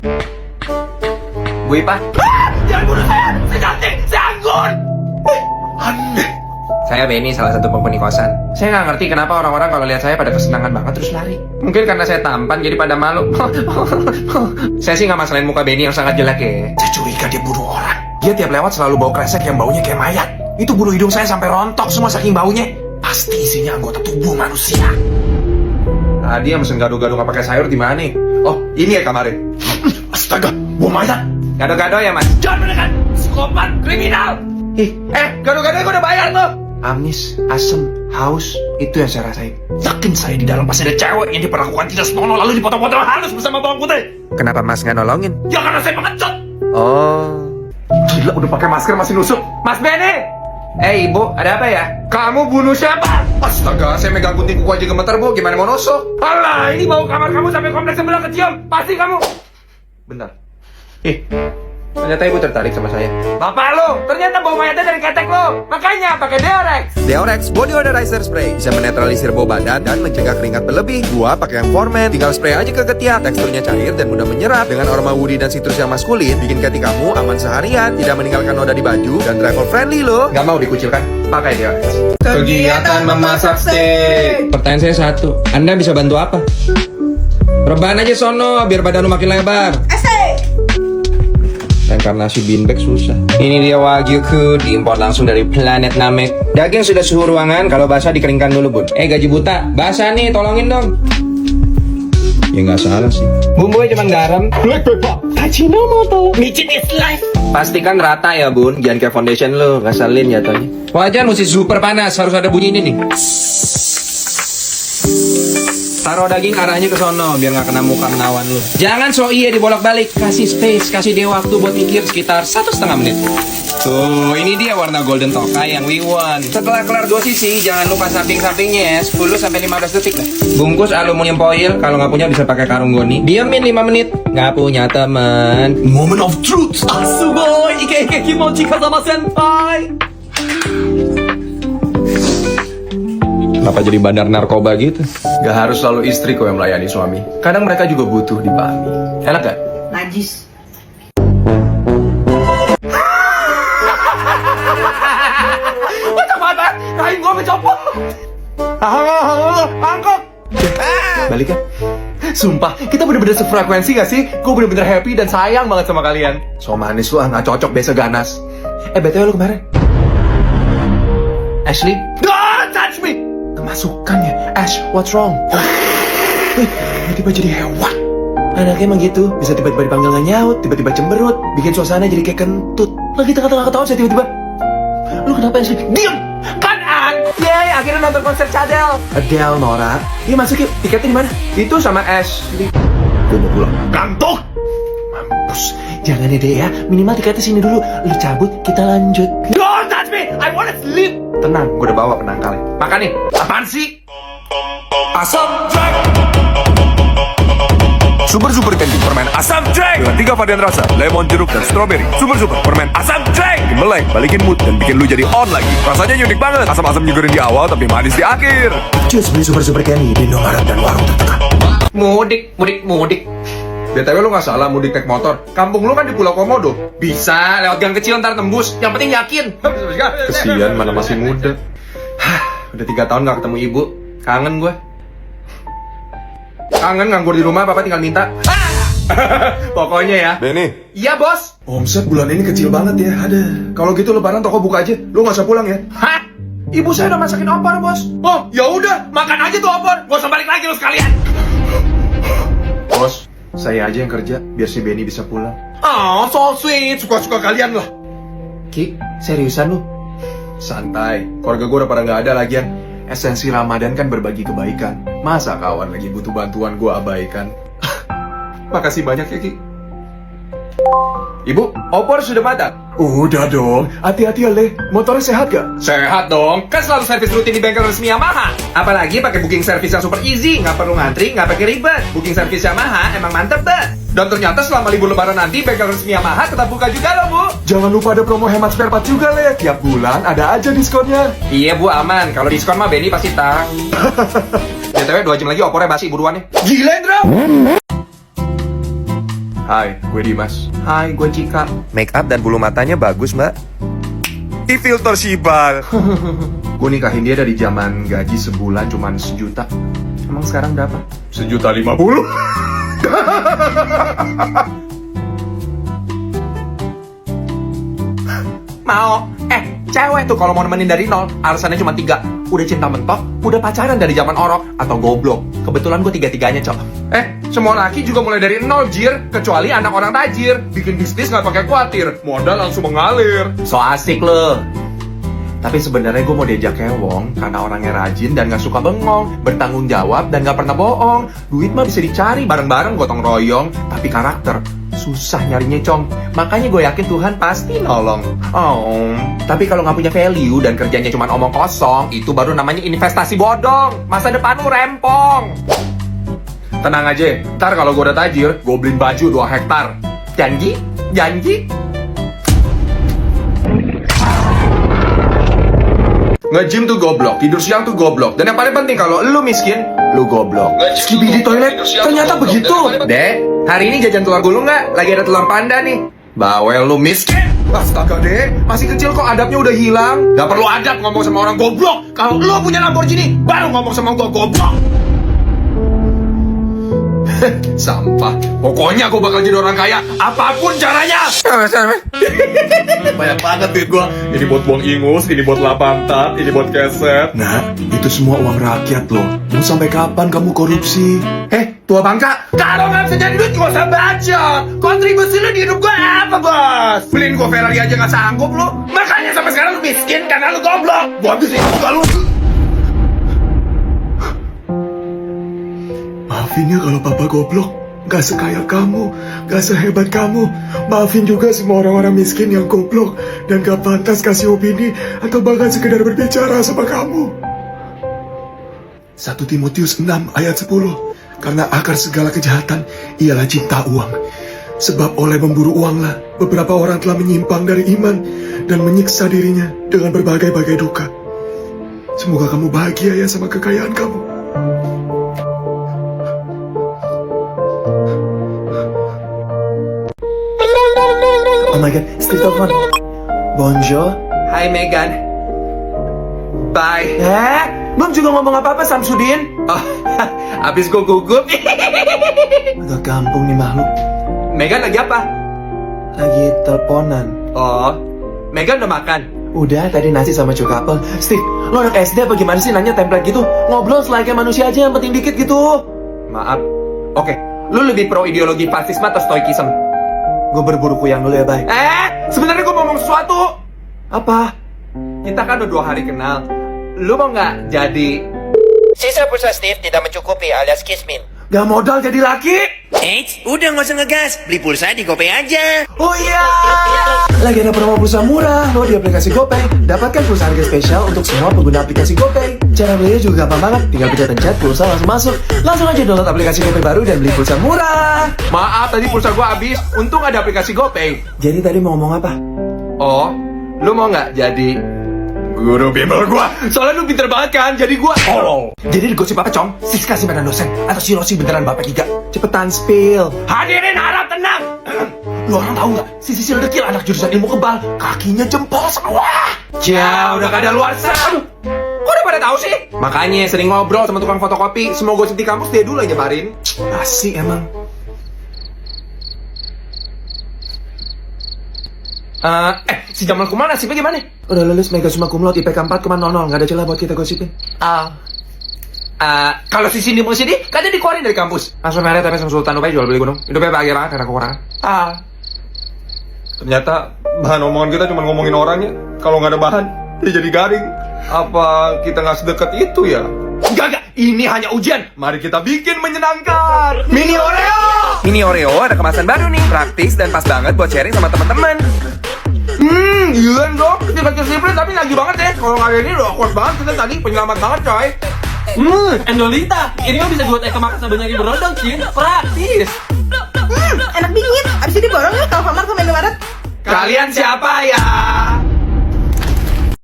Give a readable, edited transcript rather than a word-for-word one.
Bu Ipa. Jangan bunuh saya! Saya cantik! Saya anggun! Aneh. Saya Benny, salah satu penghuni kosan. Saya nggak ngerti kenapa orang-orang kalau lihat saya pada kesenangan banget terus lari. Mungkin karena saya tampan jadi pada malu. Saya sih nggak masalahin muka Benny yang sangat jelek ya. Saya curiga dia bunuh orang. Dia tiap lewat selalu bawa kresek yang baunya kayak mayat. Itu bulu hidung saya sampai rontok semua saking baunya. Pasti isinya anggota tubuh manusia. Tadi yang mesen gado-gado nggak pakai sayur di mana nih? Oh, ini ya kamarnya. Astaga, bau mayat. Gado-gado ya mas? Jangan mendekat, psikopat, kriminal. Gado-gado gue udah bayar tuh. Amis, asem, haus, itu yang saya rasain. Yakin saya di dalam pasti ada cewek yang diperlakukan tidak senonoh lalu dipotong-potong halus bersama bawang putih. Kenapa mas nggak nolongin? Ya karena saya pengecut. Oh, gila udah pakai masker masih nusuk. Mas Benny. Ibu, ada apa ya? Kamu bunuh siapa? Astaga, saya megang gunting kuku aja gemeter bu. Gimana mau nusuk? Alah, ini bau kamar kamu sampai kompleks sebelah kecium. Pasti kamu. Bentar. Ternyata ibu tertarik sama saya. Bapak lo, ternyata bau mayatnya dari ketek lo. Makanya pakai Deorex. Deorex Body Odorizer Spray bisa menetralisir bau badan dan mencegah keringat berlebih. Gua pakai yang Foreman, tinggal spray aja ke ketiak. Teksturnya cair dan mudah menyerap dengan aroma woody dan sitrus yang maskulin. Bikin ketik kamu aman seharian, tidak meninggalkan noda di baju dan travel friendly loh. Gak mau dikucilkan? Pakai Deorex. Kegiatan memasak steak. Pertanyaan saya satu, Anda bisa bantu apa? Rebahan aja sono biar badan lu makin lebar. Reinkarnasi beanbag susah. Ini dia Wagyuku, diimpor langsung dari planet Namek. Daging sudah suhu ruangan, kalau basah dikeringkan dulu bun. Gaji buta, basah nih, tolongin dong. Ya nggak salah sih. Bumbunya cuma garam, black pepper, Ajinomoto, micin is life. Pastikan rata ya bun, jangan kayak foundation lo, ngeselin jatuhnya. Wajan mesti super panas, harus ada bunyi ini nih. Taruh daging arahnya ke sono biar nggak kena muka menawan lu. Jangan so iya dibolak-balik, kasih space, kasih dia waktu buat mikir sekitar 1,5 menit. Tuh, ini dia warna golden tokai yang we want. Setelah kelar 2 sisi, jangan lupa samping-sampingnya ya, 10-15 detik lah. Bungkus aluminium foil, kalau nggak punya bisa pakai karung goni. Diamin 5 menit. Nggak punya teman. Moment of truth. Sugoi, ike kimochi kazama senpai. Kenapa jadi bandar narkoba gitu? Gak harus selalu istri kok yang melayani suami. Kadang mereka juga butuh dipahami. Enak gak? Najis. Kacamata! Kain gua mencopot! Angkot! Balik ya? Sumpah, kita bener-bener sefrekuensi gak sih? Gue bener-bener happy dan sayang banget sama kalian. So manis lu gak cocok biasa ganas. BTW lu kemarin? Ashley? Don't touch me! Kemasukan ya? Ash, what's wrong? Tiba-tiba jadi hewan. Anaknya emang gitu, bisa tiba-tiba dipanggil nggak nyaut, tiba-tiba cemberut, bikin suasana jadi kayak kentut. Lagi tengah-tengah ketawa saya tiba-tiba. Lu kenapa Ashley? Diam! Kan? Yeay, akhirnya nonton konser Cadel. Adele, Nora. Iya masuk yuk, tiketnya di mana? Itu sama Ashley. Gue mau pulang. Kantuk! Mampus. Jangan ya deh ya, minimal tiketnya sini dulu. Lu cabut, kita lanjut. Don't touch me! I wanna sleep! Tenang, gue udah bawa penangkalnya. Makan nih. Apaan sih? Asam Jack! Super Candy permen Asam Jack dengan 3 varian rasa, lemon, jeruk, dan strawberry. Super permen Asam Jack bikin melek, balikin mood, dan bikin lu jadi on lagi. Rasanya unik banget, asam-asam nyegerin di awal tapi manis di akhir. Cus beli Super Candy di Indomaret dan warung terdekat. Mudik. BTW lu gak salah mudik naik motor. Kampung lu kan di Pulau Komodo. Bisa, lewat gang kecil ntar tembus. Yang penting yakin. Kesian, mana masih muda. Udah 3 tahun gak ketemu ibu. Kangen gue. Kangen nganggur di rumah, papa tinggal minta. Pokoknya ya. Benny, Iya bos. Omset bulan ini kecil banget ya. Ada. Kalau gitu lebaran toko buka aja. Lu nggak usah pulang ya. Hah? Ibu saya udah masakin opor bos. Oh ya udah, makan aja tuh opor. Gak usah balik lagi lu sekalian. Bos, saya aja yang kerja biar si Benny bisa pulang. Oh, so sweet. Suka-suka kalian lah. Ki, seriusan lu? Santai. Keluarga gue udah pada nggak ada lagian. Esensi Ramadan kan berbagi kebaikan. Masa kawan lagi butuh bantuan gue abaikan? Makasih banyak ya Ki. Ibu, opor sudah matang? Udah dong. Hati-hati ya Le. Motornya sehat gak? Sehat dong, kan selalu servis rutin di bengkel resmi Yamaha. Apalagi pakai booking service yang super easy, nggak perlu ngantri, nggak pakai ribet. Booking service Yamaha emang mantep deh. Dan ternyata selama libur lebaran nanti bengkel resmi Yamaha tetap buka juga loh bu. Jangan lupa ada promo hemat spare part juga Le. Tiap bulan ada aja diskonnya. Iya bu, aman. Kalau diskon mah Benny pasti tahu. BTW 2 jam lagi opornya basi buruan nih. Gila Indra. Hai, gue Dimas. Hai, gue Cika. Make up dan bulu matanya bagus, Mbak. Di filter Shibal. Gue nikahin dia dari zaman gaji sebulan cuman 1 juta. Emang sekarang berapa? 1.050.000. Mau. Cewek tuh kalau mau nemenin dari nol, alasannya cuma 3. Udah cinta mentok, udah pacaran dari zaman orok, atau goblok. Kebetulan gue 3-tiganya, Cok. Semua laki juga mulai dari nol, Jir. Kecuali anak orang tajir. Bikin bisnis nggak pakai khawatir. Modal langsung mengalir. So asik lo. Tapi sebenarnya gue mau diajak kewong karena orangnya rajin dan gak suka bengong, bertanggung jawab dan gak pernah bohong. Duit mah bisa dicari bareng-bareng gotong royong, tapi karakter susah nyarinya, Cong. Makanya gue yakin Tuhan pasti nolong. Tapi kalau nggak punya value dan kerjanya cuma omong kosong, itu baru namanya investasi bodong. Masa depan lu rempong. Tenang aja, ntar kalau gue udah tajir, gue beliin baju 2 hektar. Janji? Janji? Nge-gym tuh goblok, tidur siang tuh goblok. Dan yang paling penting kalau lu miskin, lu goblok. Skibidi di toilet, ternyata begitu. Dek, hari ini jajan telur gulung nggak? Lagi ada telur panda nih. Bawel lu miskin. Astaga, Dek, masih kecil kok adabnya udah hilang. Gak perlu adab ngomong sama orang goblok. Kalau lu punya Lamborghini, baru ngomong sama gua goblok. Sampah. Pokoknya gue bakal jadi orang kaya apapun caranya. Banyak banget duit gue. Ini buat buang ingus, ini buat lap pantat, ini buat keset. Nah, itu semua uang rakyat loh. Mau sampai kapan kamu korupsi? Tua bangka, kalau nggak bisa jadi duit gak usah baca. Kontribusi lu di hidup gue apa, bos? Beliin gue Ferrari aja gak sanggup lu. Makanya sampai sekarang lu miskin karena lu goblok. Gue habisin juga lu. Maafin ya kalau papa goblok. Gak sekaya kamu, gak sehebat kamu. Maafin juga semua orang-orang miskin yang goblok dan gak pantas kasih opini atau bahkan sekedar berbicara sama kamu. 1 Timotius 6 ayat 10. Karena akar segala kejahatan ialah cinta uang. Sebab oleh memburu uanglah beberapa orang telah menyimpang dari iman dan menyiksa dirinya dengan berbagai-bagai duka. Semoga kamu bahagia ya sama kekayaan kamu. Oh my god, Steve telepon. Bonjour. Hai Megan. Bye. Belum juga ngomong apa-apa Samsudin. Abis gue gugup. Agak kampung nih makhluk. Megan lagi apa? Lagi teleponan. Oh, Megan udah makan. Udah, tadi nasi sama cuka apel. Steve, lo anak SD apa gimana sih nanya template gitu? Ngobrol selayaknya manusia aja yang penting dikit gitu. Maaf. Oke, lu lebih pro ideologi fasisme atau stoikisme? Gue berburu kuyang dulu ya, bye. Sebenarnya gue mau ngomong sesuatu. Apa? Kita kan udah 2 hari kenal. Lu mau nggak jadi? Sisa pulsa Steve tidak mencukupi alias kismin. Gak modal jadi laki? Udah nggak usah ngegas, beli pulsa di GoPay aja. Oh iya. Lagi ada promo pulsa murah lo di aplikasi GoPay. Dapatkan pulsa harga spesial untuk semua pengguna aplikasi GoPay. Cara belinya juga gampang banget. Tinggal pencet pulsa langsung masuk. Langsung aja download aplikasi GoPay baru dan beli pulsa murah. Maaf, tadi pulsa gua habis. Untung ada aplikasi GoPay. Jadi tadi mau ngomong apa? Oh, lu mau nggak jadi guru bimbel gua? Soalnya lu pinter banget kan, jadi gua tolol. Jadi digosip apa, Cong? Siska si mantan dosen atau si Rosi beneran bapak 3? Cepetan spill. Hadirin harap tenang. Lu orang tahu nggak? Si Sisil Dekil anak jurusan ilmu kebal, kakinya jempol sawah. Udah kada luar sana. Aduh, kok udah pada tahu sih? Makanya sering ngobrol sama tukang fotokopi. Semua gosip di kampus dia dulu aja nyebarin. Asik emang. Si Jamal Kumal nasibnya gimana? Udah lulus mega summa cum laude IPK 4,00. Gak ada celah buat kita gosipin. Kalau si Cindy mau sini, katanya dikeluarin dari kampus. Langsung meret tapi sama Sultan Dubai jual beli gunung. Hidupnya bahagia banget karena kekurangan. Ternyata bahan omongan kita cuma ngomongin orangnya. Kalau nggak ada bahan, dia jadi garing. Apa kita nggak sedekat itu ya? Enggak. Ini hanya ujian. Mari kita bikin menyenangkan. Mini Oreo. Mini Oreo ada kemasan baru nih, praktis dan pas banget buat sharing sama teman-teman. Gila dong. Sipit tapi lagi banget ya. Kalau nggak ada ini udah awkward banget kita tadi. Penyelamat banget coy. Endolita, ini mah bisa buat Eka makan sambil nyari berondong, Cin. Praktis. Enak dingin. Abis itu diborong ya ke Alfamart ke Indomaret. Kalian siapa ya?